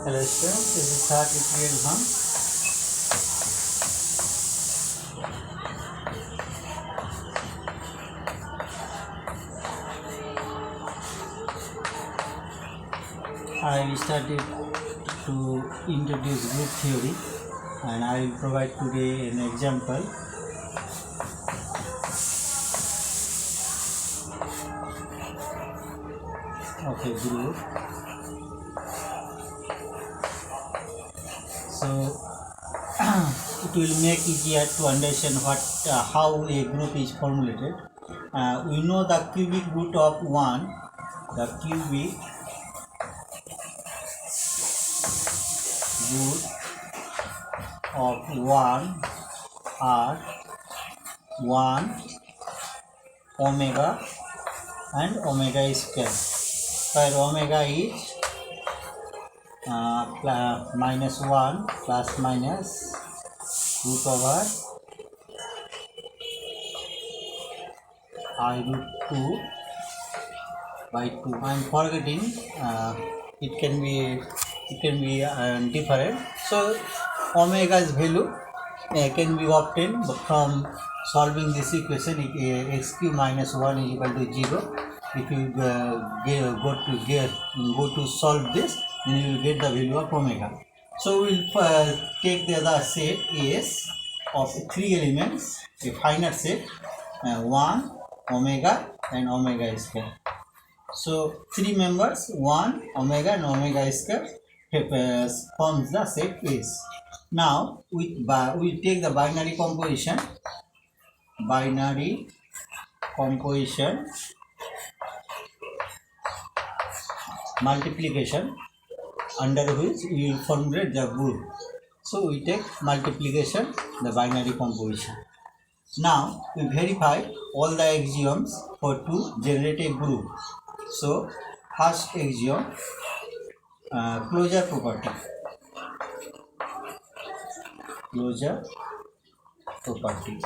Hello students, this is third tutorial one. I started to introduce group theory and I will provide today an example. Okay, group. So it will make easier to understand how a group is formulated. We know the cubic root of 1, the cubic root of 1 are 1 omega and omega square, where omega is minus 1 plus minus root over I root 2 by 2. I am forgetting it can be different. So omega's value can be obtained from solving this equation. X cube minus 1 is equal to 0. If you go to solve this, then you will get the value of omega. So we will take the other set S of 3 elements, a finite set, 1 omega and omega square. So 3 members, 1 omega and omega square forms the set S. Now we take the binary composition multiplication, under which we will formulate the group. So we take multiplication, the binary composition. Now we verify all the axioms to generate a group. So first axiom, closure property.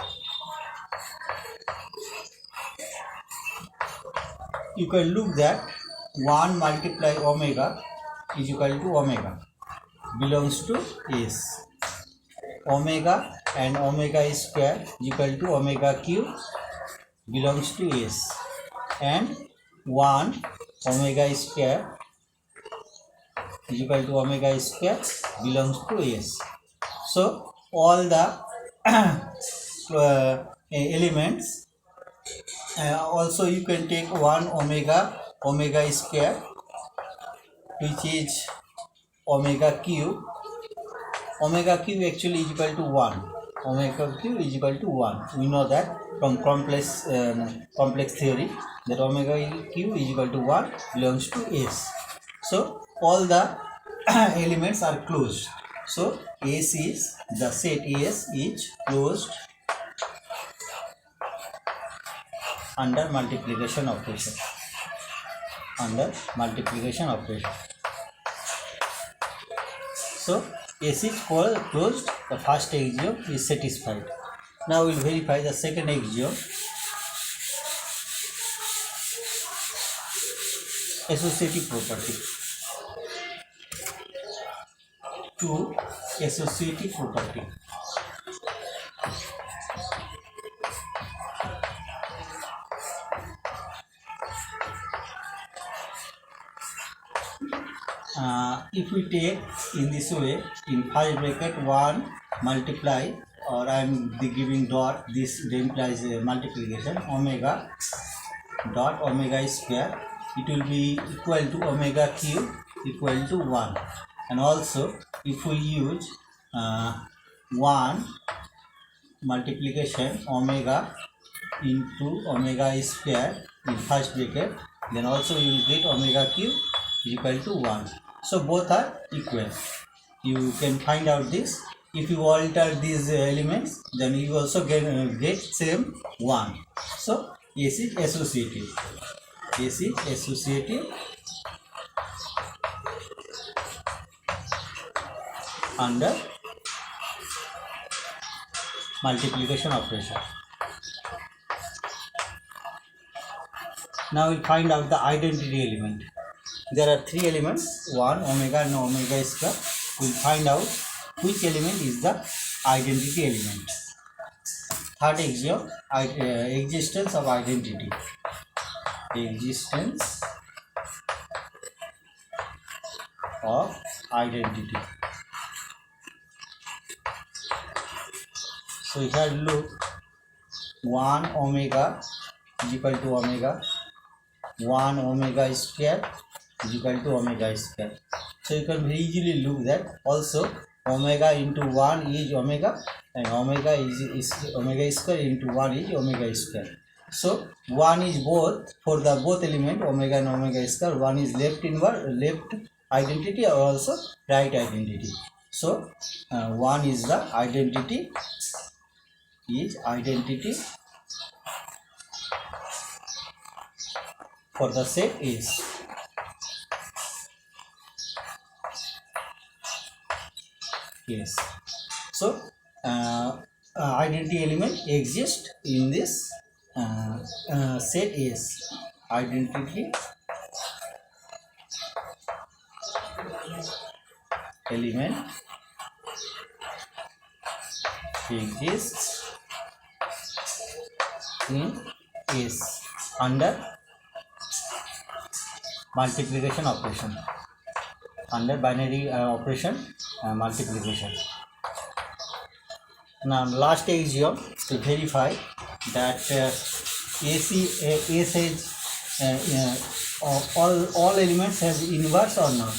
You can look that 1 multiply omega is equal to omega, belongs to S. Omega and omega square is equal to omega cube, belongs to S. And 1 omega square is equal to omega square, belongs to S. So all the elements, also you can take 1 omega square, which is omega cube. Omega cube actually is equal to 1. Omega cube is equal to 1. We know that from complex theory, that omega cube is equal to 1 belongs to S. So all the elements are closed. So S is, the set S is closed under multiplication operation. So S is closed, the first axiom is satisfied. Now we will verify the second axiom. Associative property. To associative property. If we take in this way, in first bracket 1 multiply, or I am giving dot, this implies multiplication, omega dot omega square, it will be equal to omega cube equal to 1. And also if we use 1 multiplication omega into omega square in first bracket, then also you will get omega cube is equal to 1. So both are equal. You can find out this. If you alter these elements, then you also get same 1. So S is associative. Under multiplication operation. Now we'll find out the identity element. there are three elements, 1, omega and omega square. We'll find out which element is the identity element. Third axiom, existence of identity. Existence of identity. So here look, 1 omega is equal to omega, 1 omega square is equal to omega square. So you can very easily look that also omega into 1 is omega and omega is omega square into 1 is omega square. So 1 is both for the both element omega and omega square. 1 is left identity or also right identity. So 1 is the identity for the set is. Yes. So identity element exists in this set is. Identity element exists in is under multiplication operation, under binary operation multiplication. Now last axiom to verify that AC has all elements has inverse or not.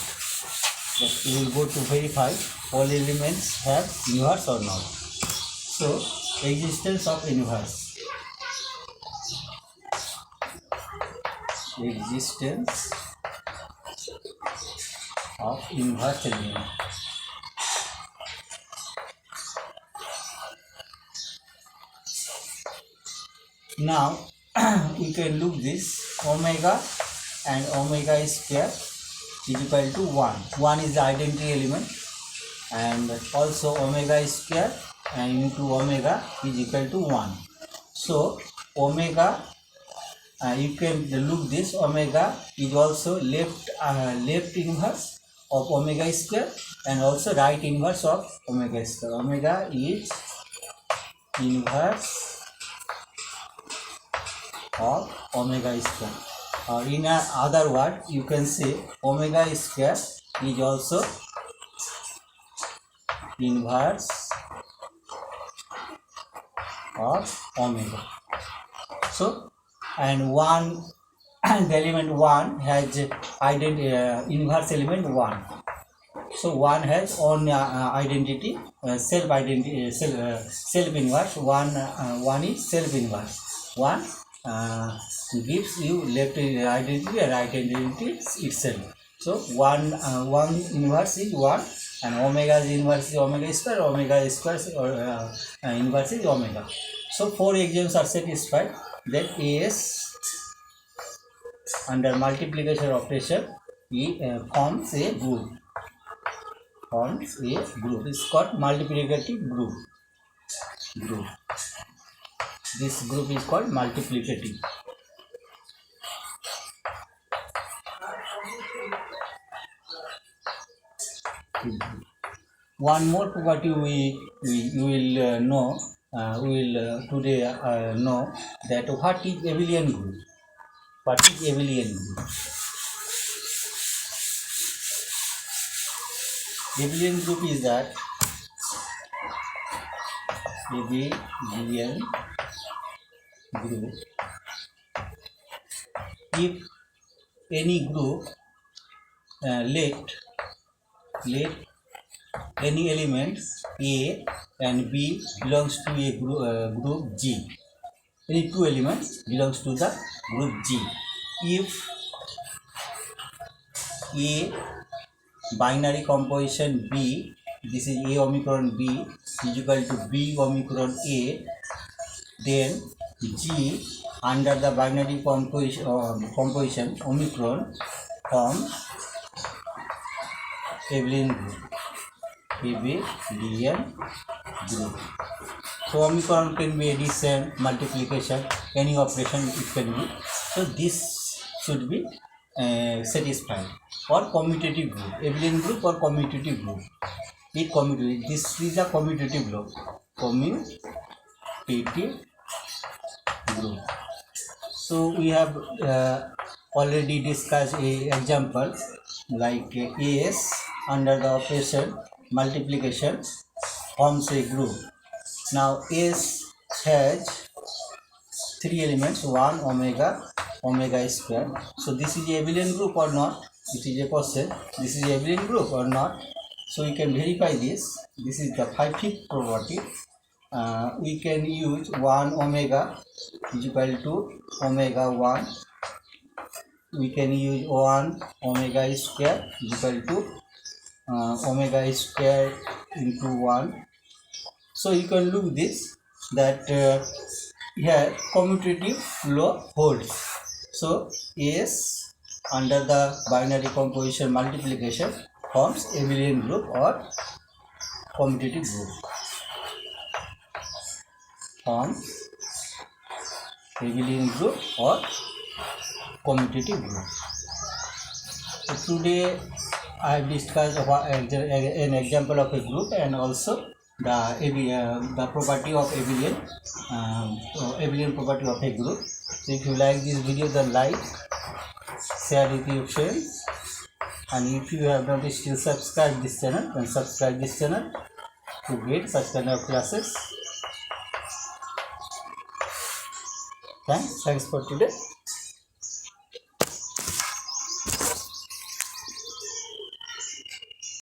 That we will go to verify all elements have inverse or not. So existence of inverse. Existence of inverse element. Now we can look this omega and omega square is equal to 1. 1 is the identity element and also omega square and into omega is equal to 1. So omega, you can look this, omega is also left inverse of omega square and also right inverse of omega square. Omega is inverse of omega square, or in other word you can say omega square is also inverse of omega. So and one the element 1 has inverse element 1. So 1 has own identity, self inverse. 1 is self inverse. 1 gives you left identity and right identity itself. So 1 inverse is 1 and omega's inverse is omega square, omega square inverse is omega. So 4 axioms are satisfied that AS under multiplication operation forms a group. It's called multiplicative group. This group is called multiplicative. One more property we will know. We will today know that what is abelian group. What is abelian group? Abelian group is that abelian group, if any group let any elements A and B belongs to a group G. Any two elements belongs to the group G. If A binary composition B, this is A omicron B is equal to B omicron A, then G under the binary composition omicron forms abelian group. So omicron can be addition, multiplication, any operation it can be. So this should be satisfied, or commutative group, abelian group or commutative group. This is a commutative group. Commutative group. So we have already discussed a example like AS under the operation multiplication forms a group. Now S has three elements, 1 omega square. So this is a abelian group or not? It is a question. This is a abelian group or not? So we can verify this. This is the fifth property. We can use 1 omega is equal to omega 1. We can use 1 omega square is equal to omega square into 1. So you can look this that here commutative law holds. So S under the binary composition multiplication forms abelian group or commutative group. Forms abelian group or commutative group. So today I have discussed an example of a group and also the property of abelian property of a group. So if you like this video, then like, share with your friends, and if you have not still subscribe this channel, then subscribe this channel to get such kind of classes. Thanks for today.